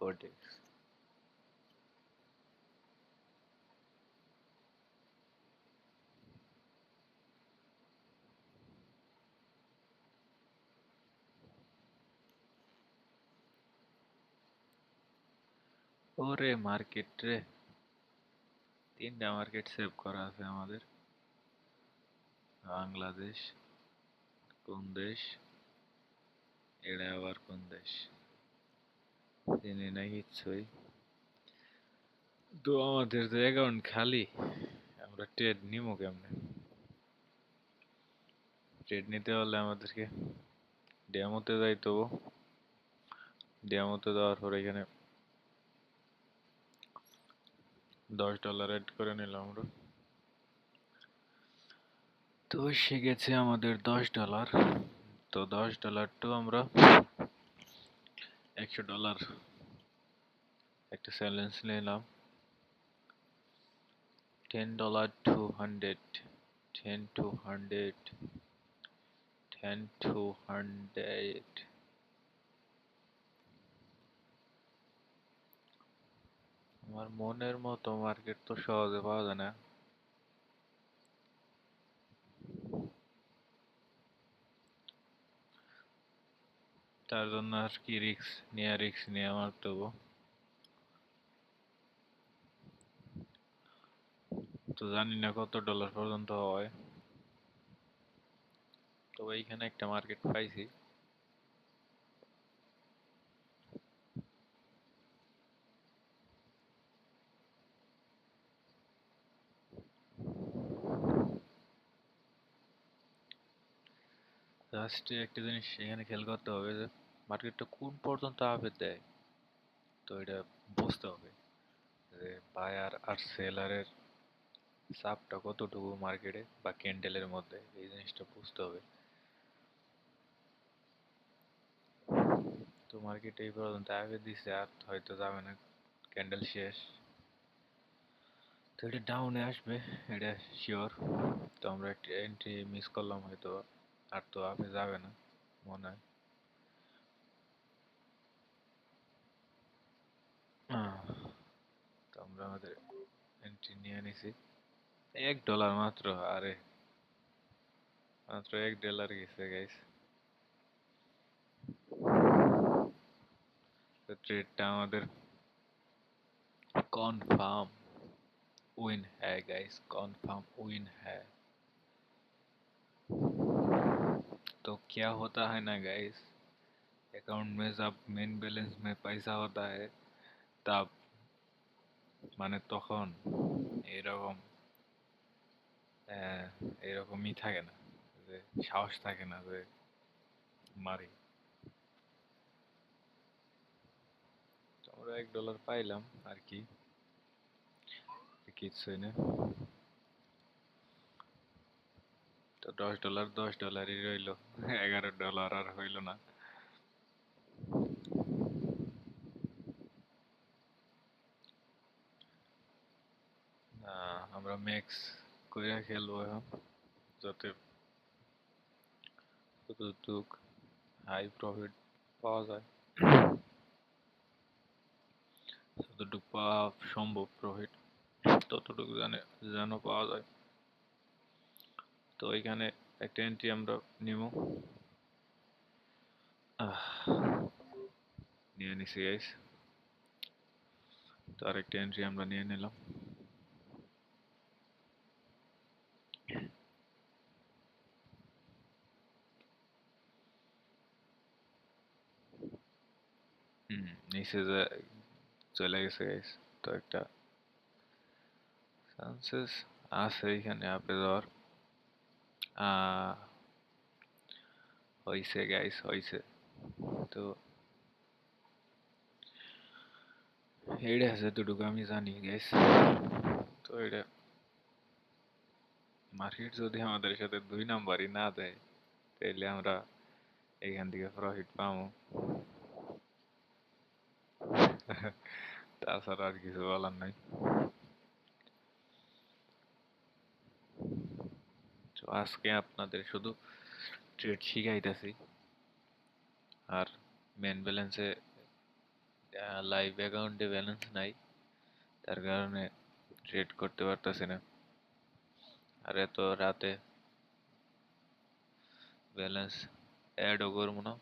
Codex. ওরে market রে, 3টা মার্কেট সেভ করা আছে আমাদের। বাংলাদেশ, কোন দেশ, এটা আবার কোন দেশ, চিনি না কিচ্ছুই। তো আমাদের যে অ্যাকাউন্ট খালি, আমরা ট্রেড নিবো কেমনে? ট্রেড নিতে হলে আমাদেরকে ডেমোতে যাইতে হবো। ডেমোতে যাওয়ার পর এখানে $10 অ্যাড করে নিলাম আমরা। তো এসে গেছে আমাদের $10। তো $10 তো আমরা $100 একটা চ্যালেঞ্জ নিলাম। $10 to 100, 10 to 100, 10 to 100। আমার মনের মতো মার্কেট তো সহজে পাওয়া যায় না। তার জন্য আর কি রিক্স নিয়ে মারতে হবো। তো জানি না কত ডলার পর্যন্ত হয়। তবে এইখানে একটা মার্কেট পাইছি। জাস্ট একটা জিনিস এখানে খেয়াল করতে হবে যে মার্কেটটা কোন পর্যন্ত আপে দেয়। তো এটা বুঝতে হবে যে বায়ার আর সেলারের চাপটা কতটুকু মার্কেটে বা ক্যান্ডেলের মধ্যে, এই জিনিসটা বুঝতে হবে। তো মার্কেট এই পর্যন্ত আপে দিছে, আর হয়তো যাবে না, ক্যান্ডেল শেষ। তো এটা ডাউনে আসবে, এটা শিওর। তো আমরা একটা এন্ট্রি মিস করলাম হয়তো, আর তো আপে যাবে না মনে হয়। তো আমরা আমাদের এন্ট্রি নিয়ে নিছি। $1 মাত্র, আরে মাত্র $1 গেছে গাইস। তো ট্রেডটা আমাদের कॉन्फर्म विन है गाइस, कॉन्फर्म विन है। तो क्या होता है ना गाइस, अकाउंट में जब मेन बैलेंस में पैसा होता है तब মানে তখন এরকম এরকমই থাকে না, যে সাহস থাকে না যে মারি। তো আমরা $1 পাইলাম আর কি, কিছুই না। তো $10 $10ই রইলো, $11 আর হইল না। আমরা ম্যাক্স কইরা খেলবো এখন, যাতে যতটুক হাই প্রফিট পাওয়া যায়, যতটুক পাওয়া সম্ভব প্রফিট, ততটুকু যেন পাওয়া যায়। তো এখানে একটা এন্ট্রি আমরা নিব, নিয়ে নিছি গাইস। তো আরেকটা এন্ট্রি আমরা নিয়ে নিলাম। নিচে যে চলে গেছে গাইস। তো একটা চান্সেস আছে এখানে আপে যাওয়ার। হইছে গাইস, হইছে। তো এইটা যতটুকু আমি জানি গাইস, তো এটা মার্কেট যদি আমাদের সাথে 2 নাম্বারই না দেয়, তাহলে আমরা এখান থেকে প্রফিট পাবো। তাছাড়া আর কিছু বলার নাই। তো আজকে আপনাদের শুধু ট্রেড শিখাইতেছি, আর মেন ব্যালেন্সে লাইভ অ্যাকাউন্টে ব্যালেন্স নাই, তার কারণে ট্রেড করতে পারতেছি না। আর এত রাতে ব্যালেন্স অ্যাডও করবো না।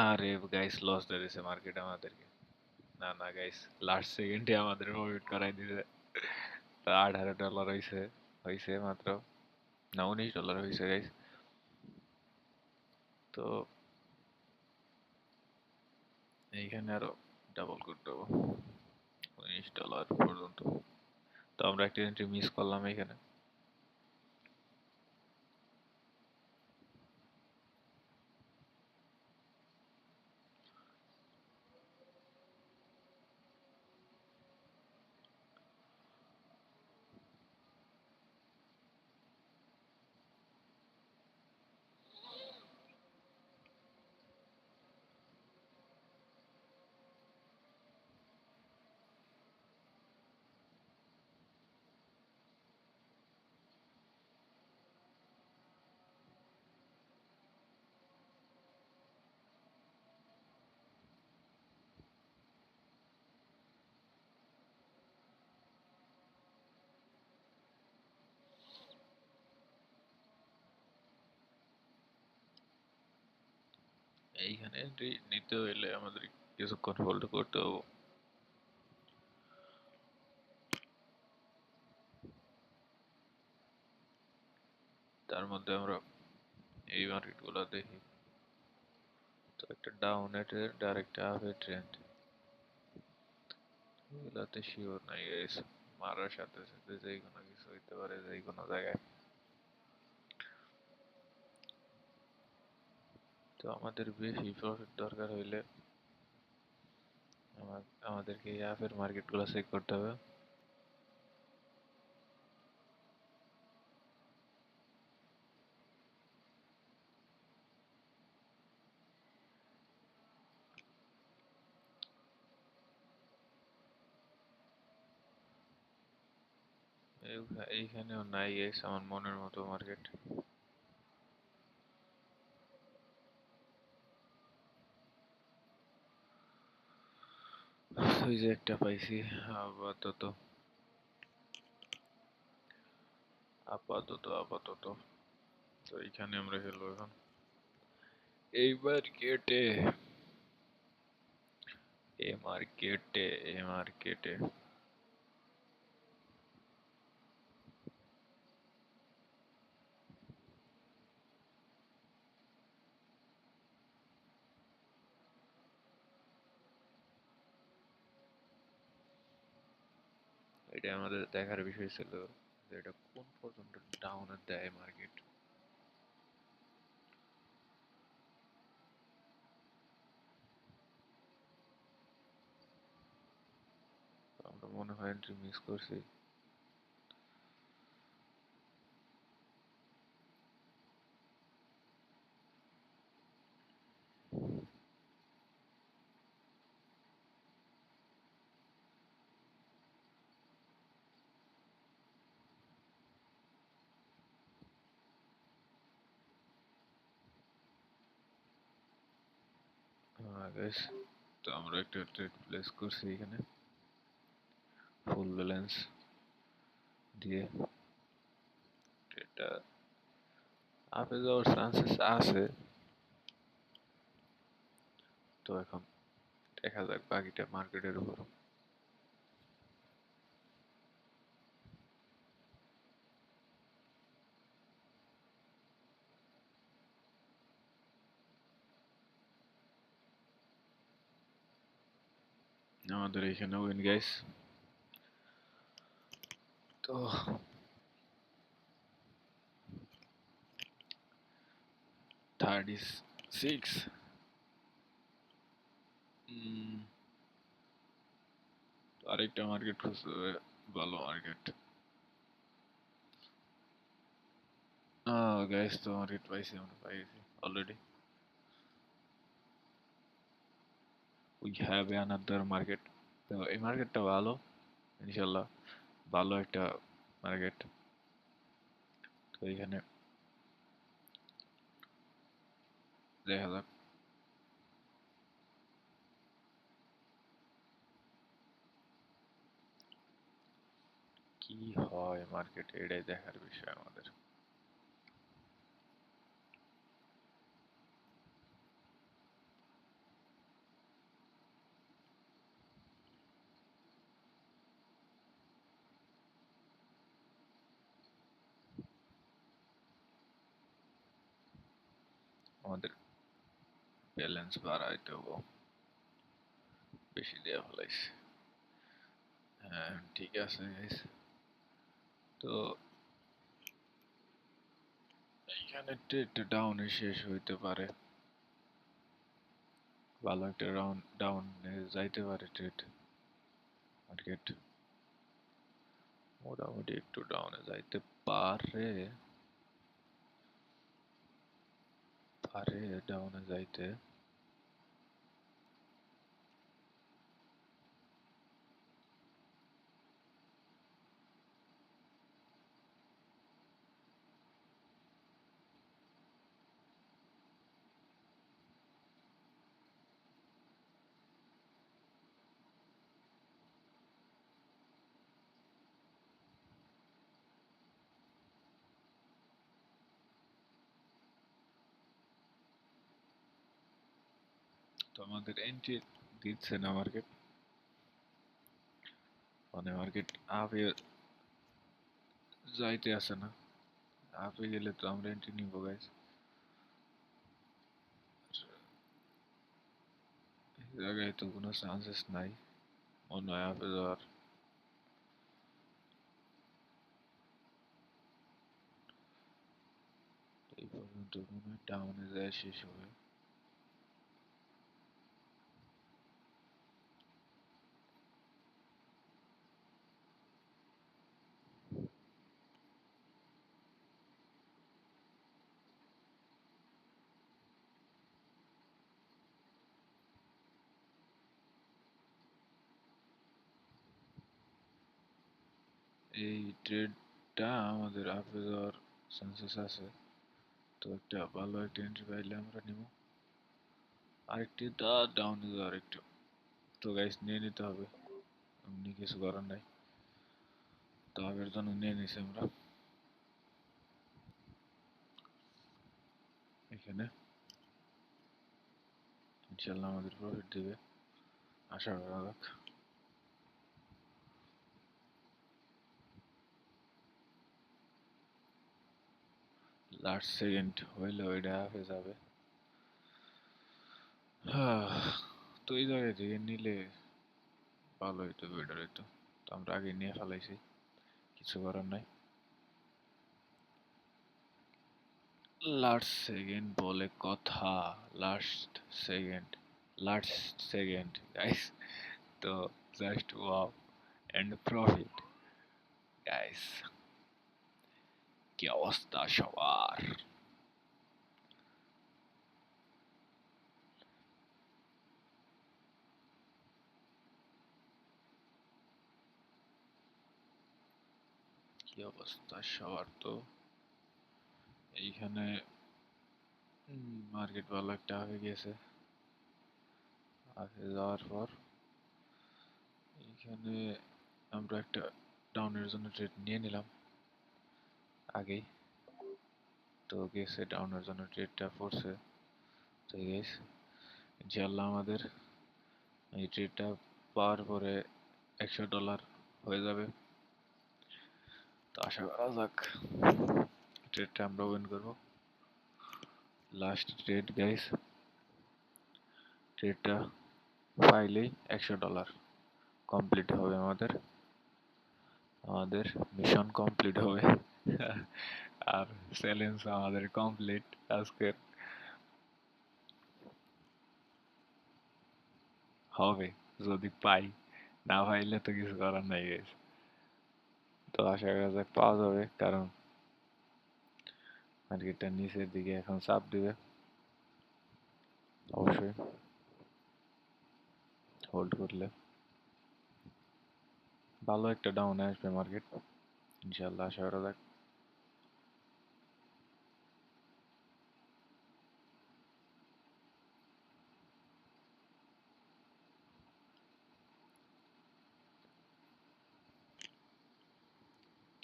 আরে গাইস, লস দিয়েছে মার্কেট আমাদেরকে। না না গাইস, লাস্ট সেকেন্ডে আমাদের প্রফিট করাই দিছে। $18 হয়েছে, হয়েছে মাত্র, না $19 হয়েছে গাইস। তো এইখানে আরো ডাবল করতে হবে $19 পর্যন্ত। তো আমরা একটা এন্ট্রি মিস করলাম এখানে। এইখানে এন্ট্রি নিতে হইলে আমাদের কিছুক্ষণ হোল্ড করতে হবে। তার মধ্যে আমরা এই মার্কেট গুলা দেখি। তো একটা ডাউন ট্রেন্ড আর একটা আপে ট্রেন্ড, এগুলাতে শিওর নাই গাইস। মারার সাথে সাথে যেই কোনো কিছু হইতে পারে যেই কোনো জায়গায়। তো আমাদের বেশি প্রফিট দরকার হইলে আমাদেরকে এই অ্যাপের মার্কেট গুলো চেক করতে হবে। এইখানেও নাই গাইস আমার মনের মতো মার্কেট। ওই যে একটা পাইছি, আপাতত আপাতত আপাতত। তো এইখানে আমরা খেলবো এখন এই মার্কেটে, এ মার্কেটে। এটা আমাদের দেখার বিষয় ছিল যে এটা কোন পর্যন্ত ডাউনে দেয় মার্কেট। আমরা মনে হয় এন্ট্রি মিস করছি। গাইস, তো আমরা একটা ট্রেড প্লেস করছি এখানে ফুল ব্যালেন্স দিয়ে। ট্রেডটা আপে যাওয়ার চান্সেস আছে। তো এখন দেখা যাক বাকিটা মার্কেটের উপর। আমাদের এখানে উইন গাইস। তো 36। আরেকটা মার্কেট খুঁজতে হবে, ভালো মার্কেট। গাইস, তো মার্কেট পাইছি, আমরা পাইছি already. We have another market. তো এই মার্কেটটা ভালো, ইনশাল্লাহ ভালো একটা মার্কেট। তো এখানে দেখা যাক। কি হয় মার্কেটে এটাই দেখার বিষয় আমাদের। আমাদের ব্যালেন্স বাড়াইতে হবো, বেশি দেয়া ফেলাইছে। হ্যাঁ ঠিক আছে গাইস, তো এইখানে ট্রেড ডাউনে শেষ হইতে পারে, ভালো একটা ডাউনে যাইতে পারে ট্রেড মার্কেট, মোটামুটি একটু ডাউনে যাইতে পারে, ডাউনে যাইতে। তো আমাদের এন্ট্রি দিচ্ছে না মার্কেট, মানে মার্কেট আপে যাইতে আসে না, আপে গেলে তো আমরা এন্ট্রি নিবো গাইস। এই জায়গায় তো কোনো চান্সেস নাই মনে হয় আপে যাওয়ার। এই পর্যন্ত মনে হয় ডাউনে যায় শেষ হবে। এই ট্রেডটা আমাদের আপে যাওয়ার চান্সেস আছে, তো একটা ভালো একটা এন্ট্রি পাইলে আমরা নিব। আরেকটি ডাউনে যাওয়ার একটু, তো গাইস নিয়ে নিতে হবে, এমনি কিছু করার নাই, তো আগের জন্য নিয়ে নিছি আমরা। এখানে ইনশাল্লাহ আমাদের প্রফিট দিবে, আশা করা যাক। লাস্ট সেকেন্ড হইলে ওইটা হাফে যাবে। তো এই জায়গা থেকে নিলে ভালো হইতো, বেটার হইতো, তো আমরা আগে নিয়ে ফেলাইছি, কিছু করার নাই। লাস্ট সেকেন্ড বলে কথা, last second, last second guys, তো just wow and profit guys, কি অবস্থা সবার। কি অবস্থা সবার, তো এইখানে মার্কেট ভালো একটা আগে গেছে, আগে যাওয়ার পর এইখানে আমরা একটা ডাউনের জন্য ট্রেড নিয়ে নিলাম আগেই, তো গেছে ডাউনের জন্য ট্রেডটা পড়ছে, তো গেস ইনশাল্লাহ আমাদের এই ট্রেডটা পাওয়ার পরে $100 হয়ে যাবে, তো আশা করা যাক ট্রেডটা আমরা উইন করবো। লাস্ট ট্রেড গাইস, ট্রেডটা পাইলেই $100 কমপ্লিট হবে, আমাদের আমাদের মিশন কমপ্লিট হবে। আর চ্যালেঞ্জ আমাদের কমপ্লিট আজকের, হবে যদি পাই, না পাইলে তো কিছু করার নাই গাইস, তো আশা করা যাক পাওয়া যাবে, কারণ মার্কেটটা নিচের দিকে এখন চাপ দিবে, অবশ্যই হোল্ড করলে ভালো একটা ডাউনে আসবে মার্কেট, ইনশাল্লাহ আশা করা যাক।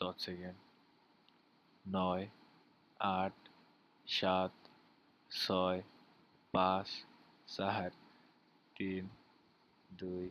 10 সেকেন্ড। 9, 8, 7, 6, 5, 4, 3, 2,